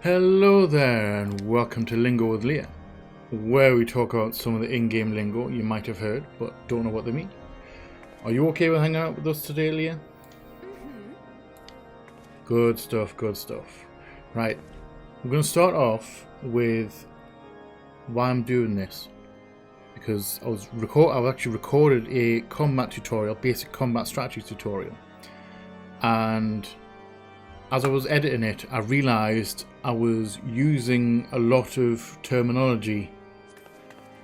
Hello there and welcome to Lingo with Leah, where we talk about some of the in-game lingo you might have heard but don't know what they mean. Are you okay with hanging out with us today, Leah? Good stuff, good stuff. Right, we're going to start off with why I'm doing this. Because I've actually recorded a combat tutorial, basic combat strategy tutorial. And as I was editing it, I realised I was using a lot of terminology,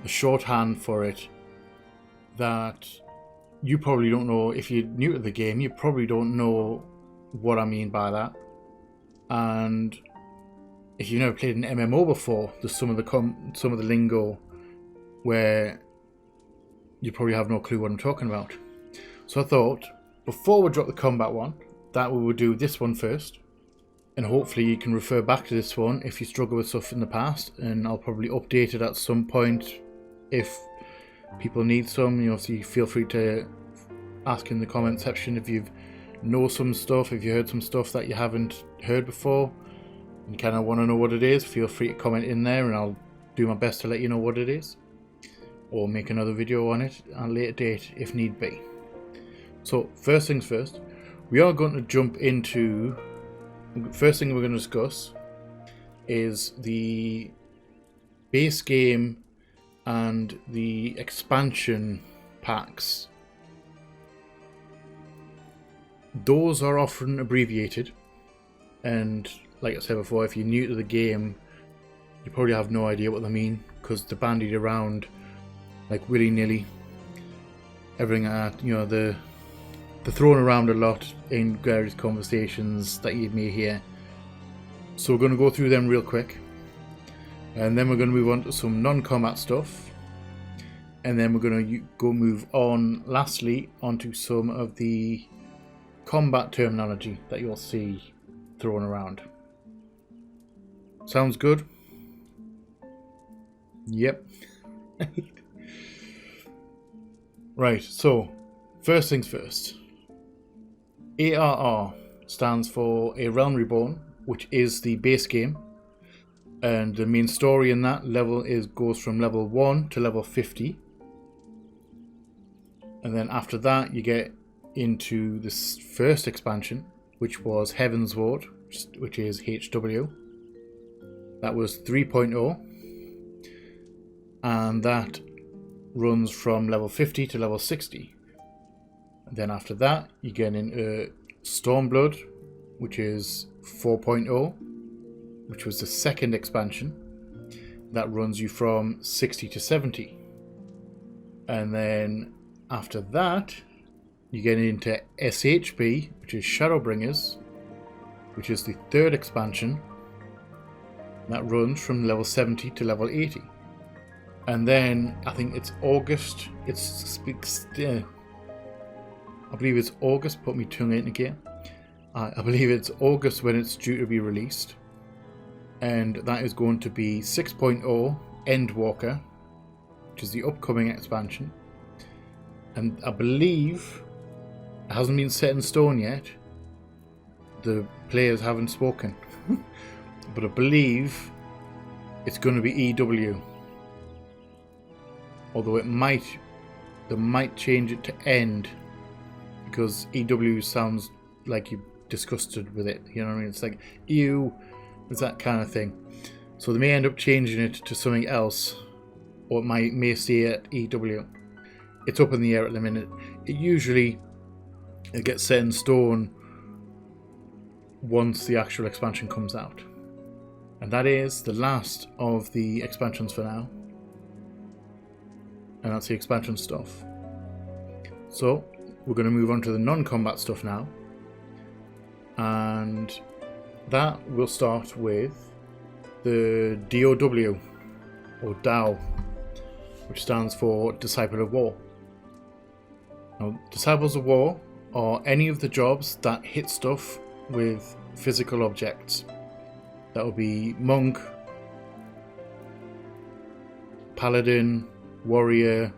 a shorthand for it, that you probably don't know. If you're new to the game, you probably don't know what I mean by that. And if you've never played an MMO before, there's some of the lingo where you probably have no clue what I'm talking about. So I thought, before we drop the combat one, that we would do this one first, and hopefully you can refer back to this one if you struggle with stuff in the past, and I'll probably update it at some point if people need some. So you feel free to ask in the comment section if you know some stuff, if you heard some stuff that you haven't heard before and kind of want to know what it is. Feel free to comment in there and I'll do my best to let you know what it is, or make another video on it at a later date if need be. So first things first, we are going to jump into, first thing we're going to discuss is the base game and the expansion packs. Those are often abbreviated, and like I said before, if you're new to the game, you probably have no idea what they mean because they're bandied around like willy-nilly. Everything they're thrown around a lot in various conversations that you may hear. So we're going to go through them real quick, and then we're going to move on to some non-combat stuff, and then we're going to move on lastly onto some of the combat terminology that you'll see thrown around. Sounds good? Yep. Right, so first things first. ARR stands for A Realm Reborn, which is the base game, and the main story in that level goes from level 1 to level 50, and then after that you get into this first expansion, which was Heaven's Ward, which is HW. That was 3.0, and that runs from level 50 to level 60. And then after that you get into Stormblood, which is 4.0, which was the second expansion. That runs you from 60 to 70. And then after that you get into SHB, which is Shadowbringers, which is the third expansion. That runs from level 70 to level 80. And then I think it's August. I believe it's August. Put me tongue in again. I believe it's August when it's due to be released, and that is going to be 6.0 Endwalker, which is the upcoming expansion. And I believe it hasn't been set in stone yet. The players haven't spoken, but I believe it's going to be EW. Although they might change it to End, because EW sounds like you're disgusted with it. You know what I mean? It's like, ew, it's that kind of thing. So they may end up changing it to something else, or it may stay at EW. It's up in the air at the minute. It gets set in stone once the actual expansion comes out. And that is the last of the expansions for now. And that's the expansion stuff. So we're going to move on to the non-combat stuff now, and that will start with the DOW, or DAO, which stands for Disciple of War. Now, Disciples of War are any of the jobs that hit stuff with physical objects. That will be Monk, Paladin, Warrior,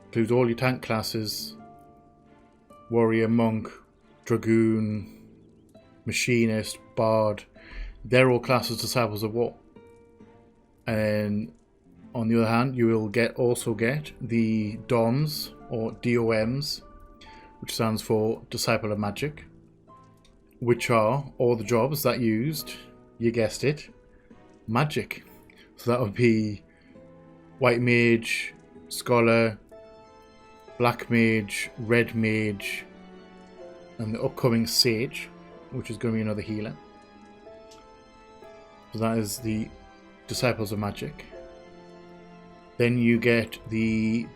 includes all your tank classes, Warrior, Monk, Dragoon, Machinist, Bard, They're all classed as Disciples of War. And on the other hand, you will also get the DOMs, or DOMs, which stands for Disciple of Magic, which are all the jobs that used, you guessed it, magic. So that would be White Mage, Scholar, Black Mage, Red Mage, and the upcoming Sage, which is going to be another healer. So that is the Disciples of Magic. Then you get the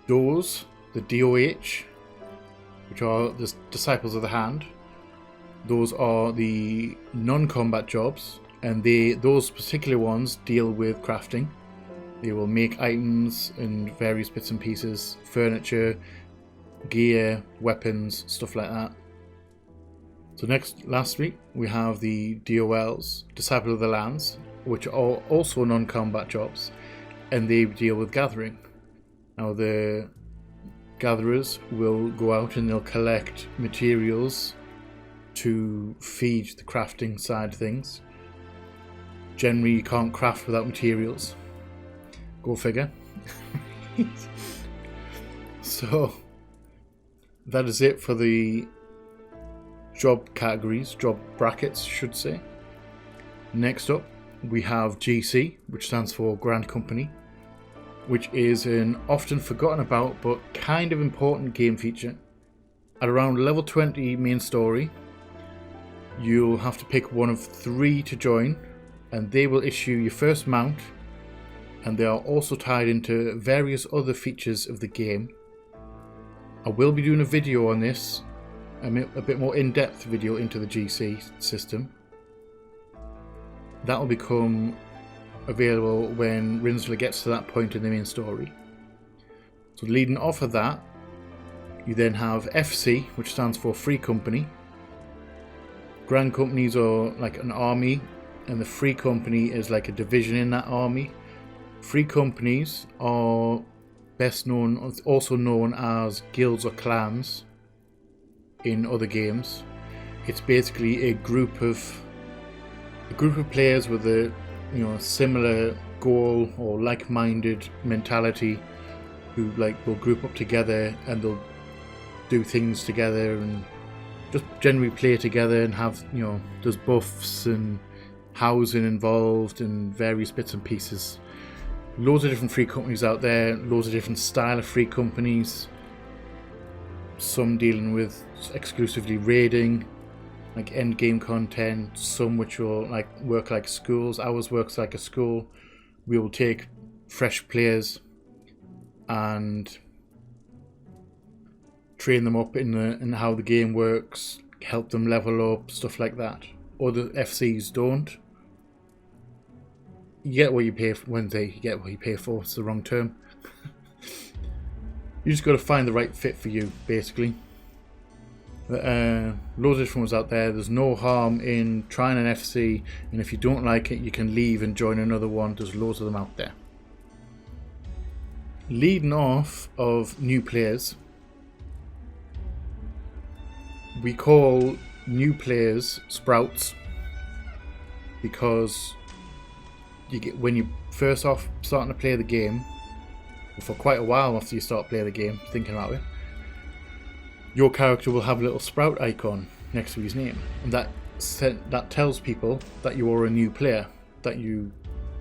DOs, the DOH, which are the Disciples of the Hand. Those are the non-combat jobs, and those particular ones deal with crafting. They will make items and various bits and pieces, furniture, gear, weapons, stuff like that. So lastly, we have the DOLs, Disciple of the Lands, which are also non-combat jobs, and they deal with gathering. Now the gatherers will go out and they'll collect materials to feed the crafting side of things. Generally, you can't craft without materials. Go figure. So that is it for the job categories, job brackets, should say. Next up, we have GC, which stands for Grand Company, which is an often forgotten about but kind of important game feature. At around level 20 main story, you'll have to pick one of 3 to join, and they will issue your first mount, and they are also tied into various other features of the game. I will be doing a video on this, a bit more in-depth video into the GC system. That will become available when Rinsler gets to that point in the main story. So leading off of that, you then have FC, which stands for Free Company. Grand Companies are like an army, and the Free Company is like a division in that army. Free Companies are also known as guilds or clans in other games. It's basically a group of players with a similar goal or like-minded mentality who will group up together and they'll do things together and just generally play together and have there's buffs and housing involved and various bits and pieces. Loads of different free companies out there, loads of different style of free companies. Some dealing with exclusively raiding, like end game content. Some which will work like schools. Ours works like a school. We will take fresh players and train them up in how the game works, help them level up, stuff like that. Other FCs don't. You get what you pay for. You get what you pay for. It's the wrong term. You just got to find the right fit for you, basically. Loads of different ones out there. There's no harm in trying an FC, and if you don't like it, you can leave and join another one. There's loads of them out there. Leading off of new players, we call new players sprouts because when you first off starting to play the game, for quite a while after you start playing the game, thinking about it, your character will have a little sprout icon next to his name, and that tells people that you are a new player, that you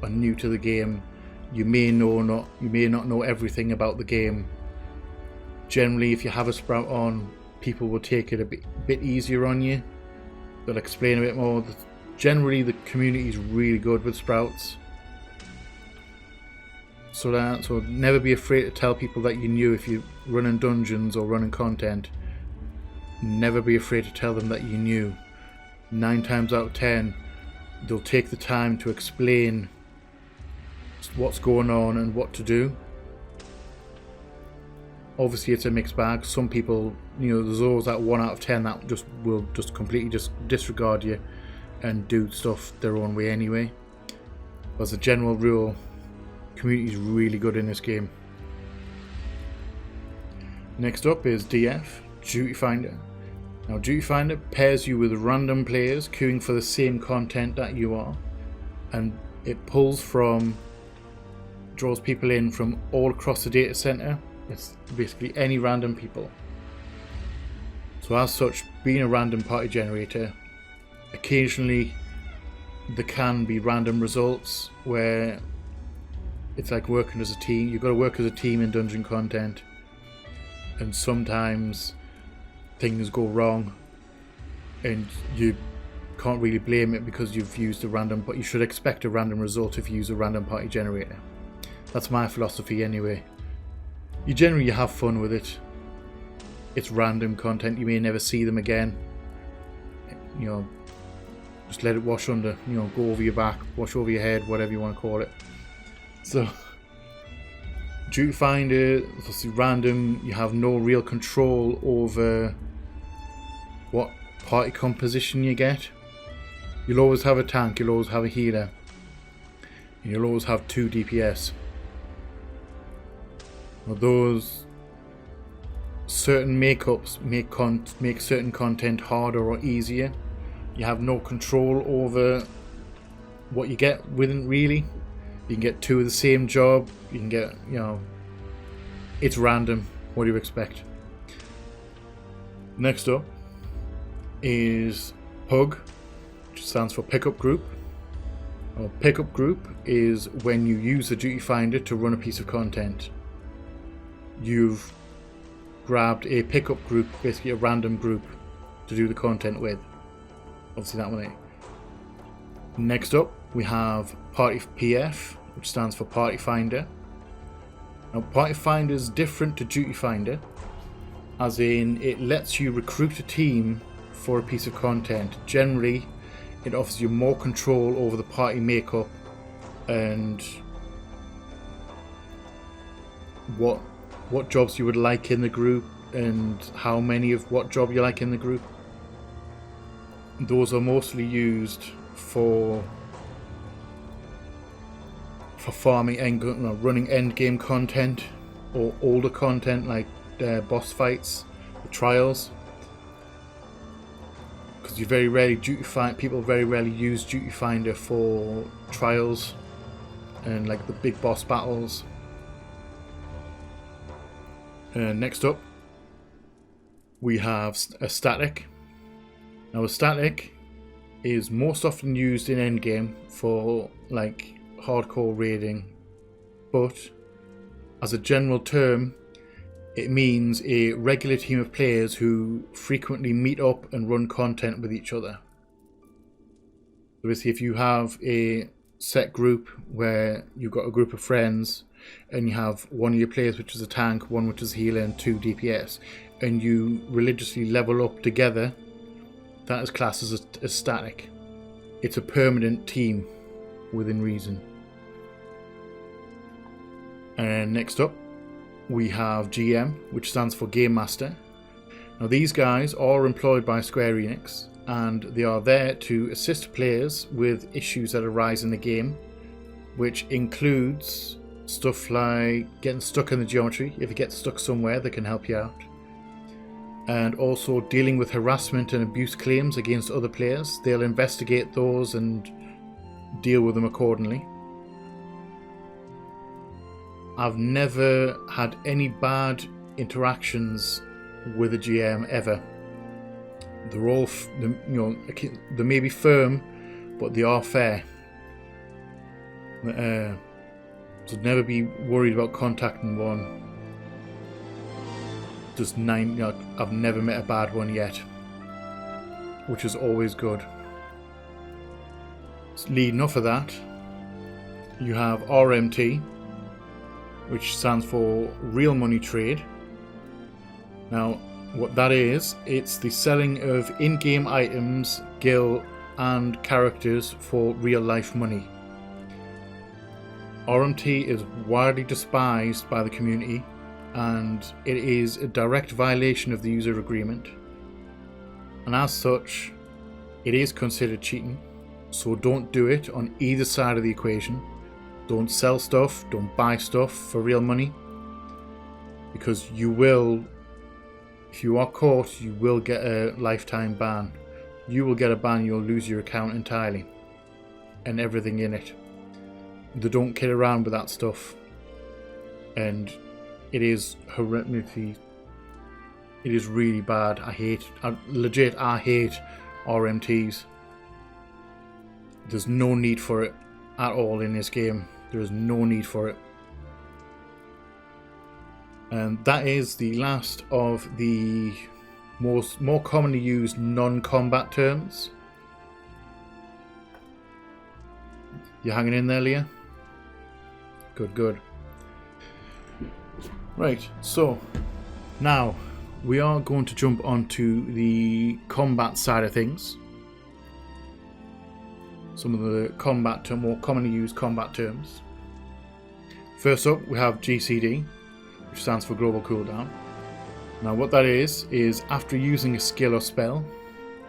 are new to the game. You may not know everything about the game. Generally, if you have a sprout on, people will take it a bit easier on you. They'll explain a bit more. Generally, the community is really good with sprouts. So never be afraid to tell people that you're new if you're running dungeons or running content. Never be afraid to tell them that you're new. 9 times out of 10, they'll take the time to explain what's going on and what to do. Obviously, it's a mixed bag. Some people, there's always that 1 out of 10 that will completely disregard you and do stuff their own way anyway. But as a general rule, community is really good in this game. Next up is DF, Duty Finder. Now, Duty Finder pairs you with random players queuing for the same content that you are, and it draws people in from all across the data center. It's basically any random people. So as such, being a random party generator, occasionally there can be random results where it's like working as a team. You've got to work as a team in dungeon content, and sometimes things go wrong and you can't really blame it because you've used a random, but you should expect a random result if you use a random party generator. That's my philosophy anyway. You generally have fun with it. It's random content, you may never see them again. You know, just let it wash under, you know, go over your back, wash over your head, whatever you want to call it. So, Duty Finder, obviously random, you have no real control over what party composition you get. You'll always have a tank, you'll always have a healer, and you'll always have 2 DPS. Now those certain makeups make certain content harder or easier. You have no control over what you get with it really. You can get 2 of the same job, you can get, you know, it's random. What do you expect? Next up is PUG, which stands for Pickup Group. Now, Pickup Group is when you use the Duty Finder to run a piece of content. You've grabbed a pickup group, basically a random group, to do the content with. Obviously that one there. Next up we have Party PF, which stands for Party Finder. Now Party Finder is different to Duty Finder, as in it lets you recruit a team for a piece of content. Generally it offers you more control over the party makeup and what jobs you would like in the group and how many of what job you like in the group. Those are mostly used for farming running end game content or older content like boss fights, the trials. Because you very rarely people very rarely use Duty Finder for trials and like the big boss battles. Next up, we have a static. Now a static is most often used in endgame for like hardcore raiding, but as a general term it means a regular team of players who frequently meet up and run content with each other. So basically if you have a set group where you've got a group of friends and you have one of your players which is a tank, one which is a healer and 2 DPS, and you religiously level up together, that is classed as a static. It's a permanent team within reason. And next up we have GM, which stands for Game Master. Now these guys are employed by Square Enix and they are there to assist players with issues that arise in the game, which includes stuff like getting stuck in the geometry. If you get stuck somewhere, they can help you out. And also dealing with harassment and abuse claims against other players. They'll investigate those and deal with them accordingly. I've never had any bad interactions with a GM ever. They're all, they may be firm, but they are fair. So never be worried about contacting one. I've never met a bad one yet, which is always good. Leading off of that, you have RMT, which stands for Real Money Trade. Now, what that is, it's the selling of in-game items, gil, and characters for real-life money. RMT is widely despised by the community, and it is a direct violation of the user agreement. And as such, it is considered cheating, so don't do it on either side of the equation. Don't sell stuff, don't buy stuff for real money, because you will, If you are caught, you will get a lifetime ban. You will get a ban, you'll lose your account entirely. And everything in it. They don't kid around with that stuff. And it is horrendously... It is really bad. I hate RMTs. There's no need for it at all in this game. There is no need for it. And that is the last of the more commonly used non-combat terms. You hanging in there, Leah? Good, good. Right, so now we are going to jump onto the combat side of things. Some of the more commonly used combat terms. First up, we have GCD, which stands for Global Cooldown. Now what that is after using a skill or spell,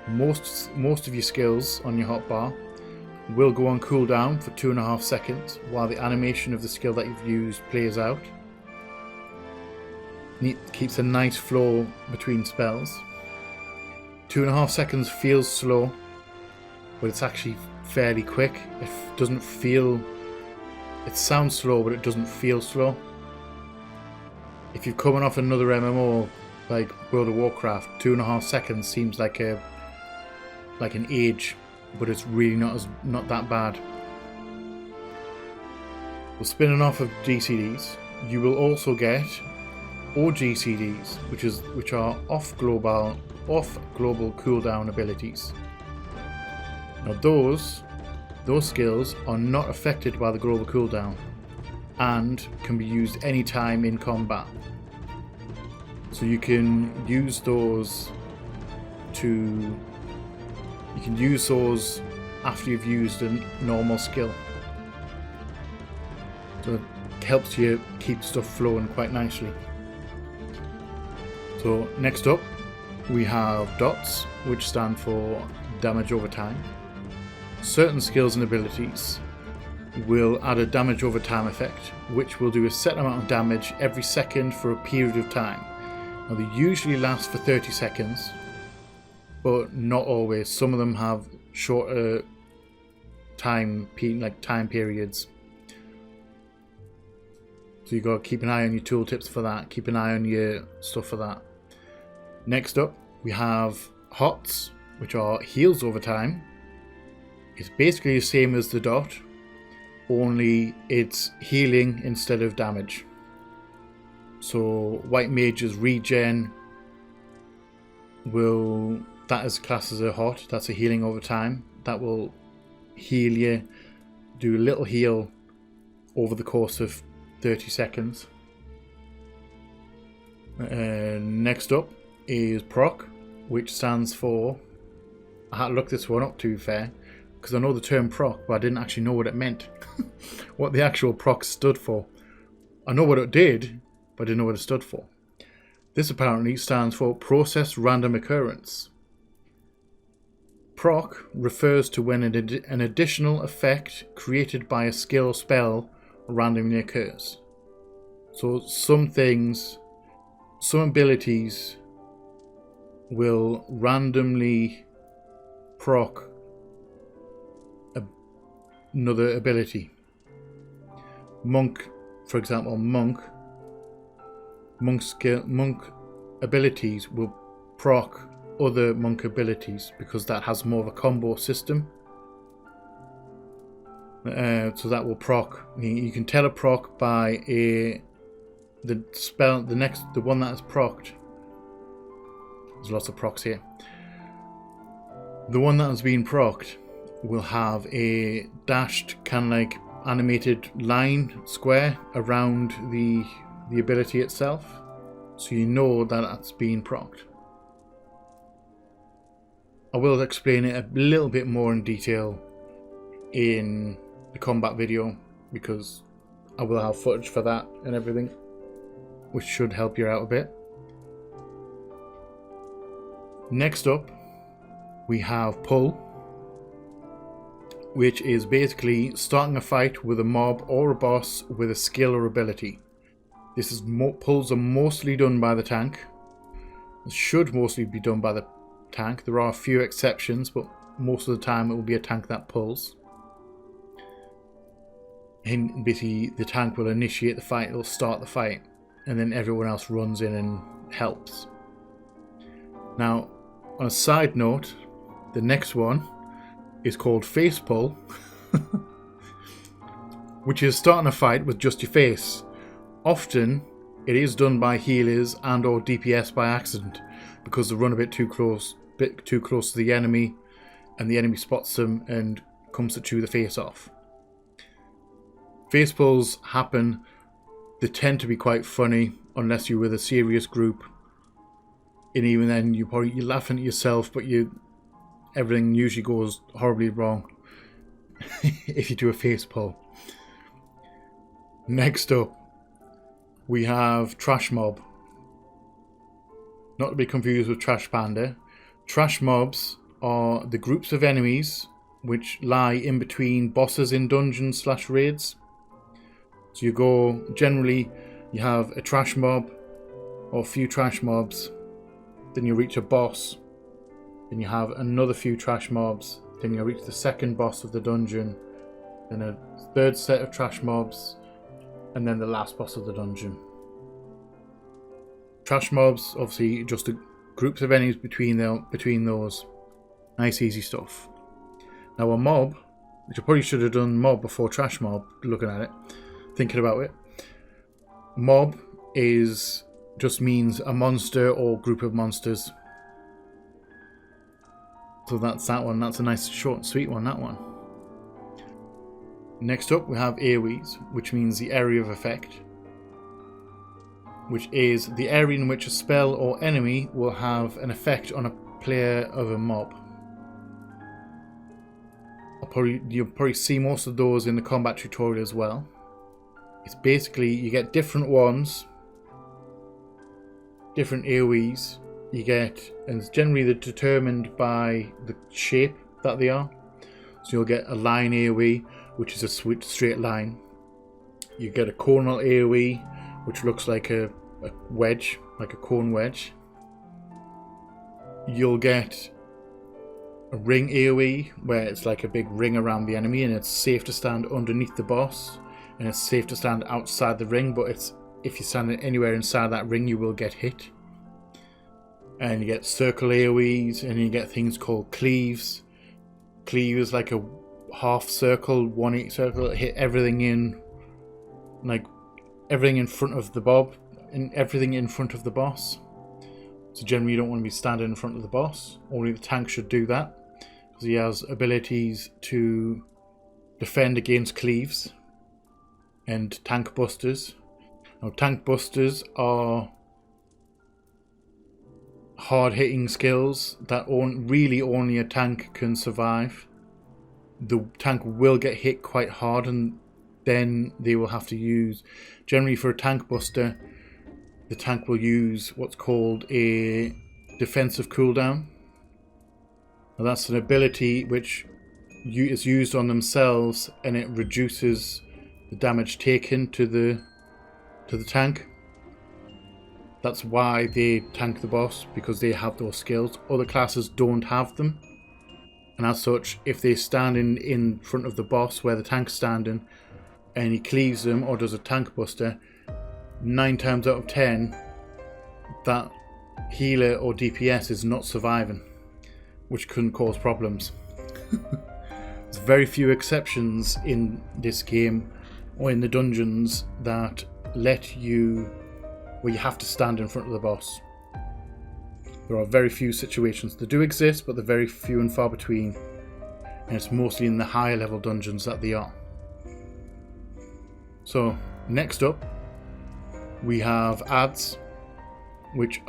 most of your skills on your hotbar will go on cooldown for 2.5 seconds while the animation of the skill that you've used plays out. It keeps a nice flow between spells. 2.5 seconds feels slow, but it's actually fairly quick. It doesn't feel... It sounds slow, but it doesn't feel slow. If you're coming off another MMO like World of Warcraft, 2.5 seconds seems like an age, but it's really not that bad. Well, spinning off of GCDs, you will also get OGCDs, which are off global cooldown abilities. Now those skills are not affected by the global cooldown and can be used anytime in combat. So you can use those after you've used a normal skill. So it helps you keep stuff flowing quite nicely. So next up we have DOTS, which stand for damage over time. Certain skills and abilities will add a damage over time effect, which will do a set amount of damage every second for a period of time. Now they usually last for 30 seconds, but not always. Some of them have shorter time periods. So you got to keep an eye on your tooltips for that. Keep an eye on your stuff for that. Next up, we have HOTS, which are heals over time. It's basically the same as the dot, only it's healing instead of damage. So white mage's regen that is classed as a hot. That's a healing over time. That will heal you, do a little heal over the course of 30 seconds. Next up is proc, which stands for... I had to look this one up, to be fair, because I know the term proc, but I didn't actually know what it meant. What the actual proc stood for. I know what it did, but I didn't know what it stood for. This apparently stands for Process Random Occurrence. Proc refers to when an additional effect created by a skill or spell randomly occurs. So some abilities will randomly proc another ability. Monk, for example, monk abilities will proc other monk abilities because that has more of a combo system. So that will proc. You can tell a proc by the one that is procced. There's lots of procs here. The one that has been procced will have a dashed kind of like animated line square around the ability itself, so you know that that's been procced. I will explain it a little bit more in detail in the combat video, because I will have footage for that and everything, which should help you out a bit. Next up, we have pull, which is basically starting a fight with a mob or a boss with a skill or ability. Pulls are mostly done by the tank. It should mostly be done by the tank. There are a few exceptions, but most of the time it will be a tank that pulls. And basically the tank will initiate the fight, it'll start the fight, and then everyone else runs in and helps. Now, on a side note, the next one is called face pull, which is starting a fight with just your face. Often it is done by healers and or DPS by accident, because they run a bit too close to the enemy, and the enemy spots them and comes to chew the face off. Face pulls happen. They tend to be quite funny unless you're with a serious group, and even then you're laughing at yourself, but everything usually goes horribly wrong if you do a face pull. Next up, we have Trash Mob. Not to be confused with Trash Panda. Trash Mobs are the groups of enemies which lie in between bosses in dungeons / raids. So generally you have a trash mob or a few trash mobs, then you reach a boss, then you have another few trash mobs, then you reach the second boss of the dungeon, then a third set of trash mobs, and then the last boss of the dungeon. Trash mobs, obviously, just groups of enemies between those. Nice, easy stuff. Now a mob, which I probably should have done mob before trash mob, looking at it, thinking about it. Mob just means a monster or group of monsters. So that's that one. That's a nice, short and sweet one, that one. Next up, we have AoEs, which means the area of effect, which is the area in which a spell or enemy will have an effect on a player of a mob. You'll probably see most of those in the combat tutorial as well. It's basically, you get different ones, different AoEs you get, and it's generally determined by the shape that they are. So you'll get a line AoE, which is a straight line. You get a conal AoE, which looks like a wedge, like a cone wedge. You'll get a ring AoE, where it's like a big ring around the enemy, and it's safe to stand underneath the boss, and it's safe to stand outside the ring, but if you stand anywhere inside that ring, you will get hit. And you get circle AoEs, and you get things called cleaves. Cleave is like a half circle, 1/8 circle, hit everything in, like everything in front of the bob, and everything in front of the boss. So generally you don't want to be standing in front of the boss. Only the tank should do that, because he has abilities to defend against cleaves and tank busters. Now tank busters are hard-hitting skills that really only a tank can survive. The tank will get hit quite hard, and then they will have to use, generally for a tank buster, the tank will use what's called a defensive cooldown. Now that's an ability which is used on themselves, and it reduces the damage taken to the tank. That's why they tank the boss, because they have those skills. Other classes don't have them, and as such, if they stand in front of the boss where the tank's standing and he cleaves them or does a tank buster, 9 times out of 10 that healer or DPS is not surviving, which can cause problems. There's very few exceptions in this game or in the dungeons that where you have to stand in front of the boss. There are very few situations that do exist, but they're very few and far between, and it's mostly in the higher level dungeons that they are. So next up, we have adds, which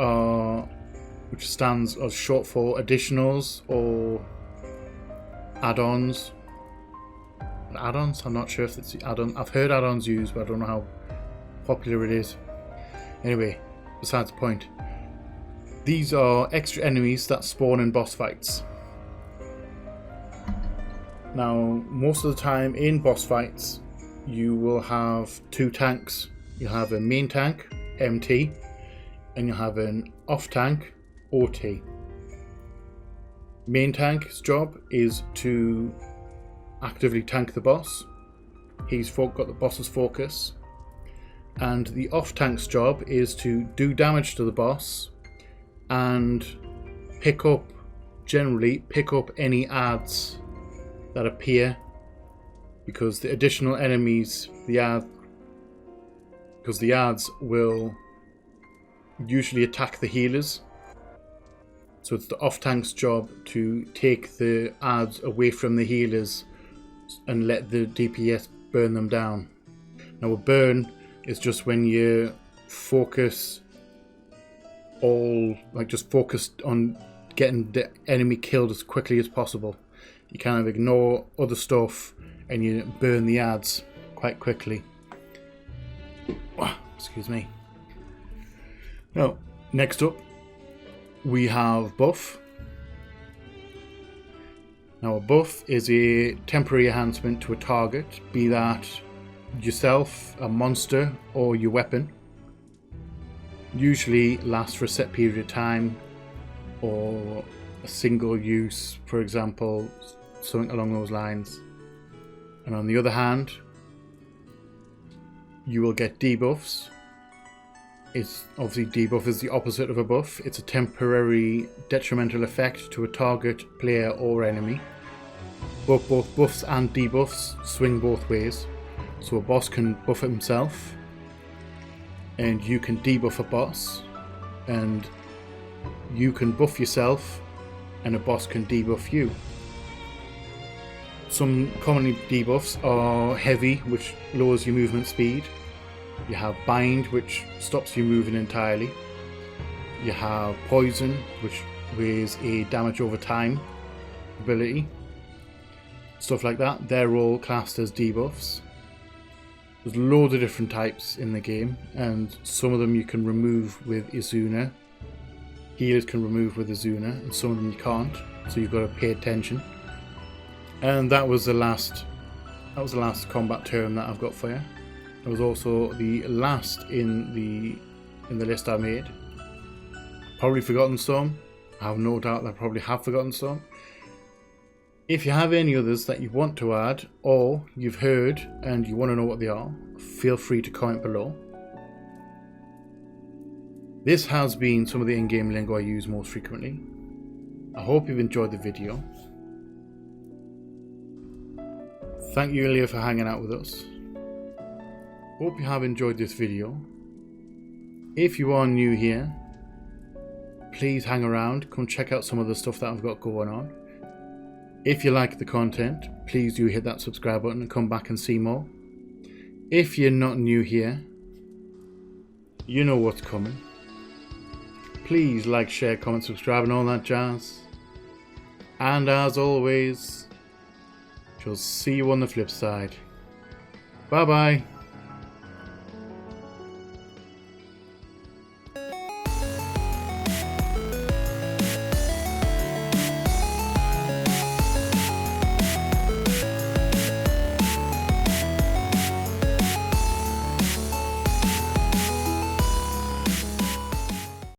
stands as short for additionals or add-ons. Add-ons? I'm not sure if it's the add-on. I've heard add-ons used, but I don't know how popular it is. Anyway, besides the point. These are extra enemies that spawn in boss fights. Now, most of the time in boss fights, you will have 2 tanks. You have a main tank, MT, and you have an off tank, OT. Main tank's job is to actively tank the boss. He's got the boss's focus. And the off tank's job is to do damage to the boss and generally pick up any adds that appear, because the additional enemies, the adds will usually attack the healers. So it's the off tank's job to take the adds away from the healers and let the DPS burn them down. Now, a burn is just when you focused on getting the enemy killed as quickly as possible. You kind of ignore other stuff and you burn the adds quite quickly. Excuse me. Now, next up we have buff. Now, a buff is a temporary enhancement to a target, be that yourself, a monster, or your weapon. Usually lasts for a set period of time, or a single use, for example, something along those lines. And on the other hand, you will get debuffs. It's obviously, debuff is the opposite of a buff. It's a temporary detrimental effect to a target, player, or enemy. But both buffs and debuffs swing both ways. So a boss can buff himself, and you can debuff a boss, and you can buff yourself, and a boss can debuff you. Some common debuffs are heavy, which lowers your movement speed. You have bind, which stops you moving entirely. You have poison, which is a damage over time ability. Stuff like that. They're all classed as debuffs. There's loads of different types in the game, and some of them you can remove with Izuna. Healers can remove with Izuna, and some of them you can't, so you've got to pay attention. And that was the last combat term that I've got for you. It was also the last in the list I made. Probably forgotten some. I have no doubt that I probably have forgotten some. If you have any others that you want to add, or you've heard and you want to know what they are, feel free to comment below. This has been some of the in-game lingo I use most frequently. I hope you've enjoyed the video. Thank you, Ilya, for hanging out with us. Hope you have enjoyed this video. If you are new here, please hang around, come check out some of the stuff that I've got going on. If you like the content, please do hit that subscribe button and come back and see more. If you're not new here, you know what's coming. Please like, share, comment, subscribe and all that jazz. And as always, shall see you on the flip side. Bye bye.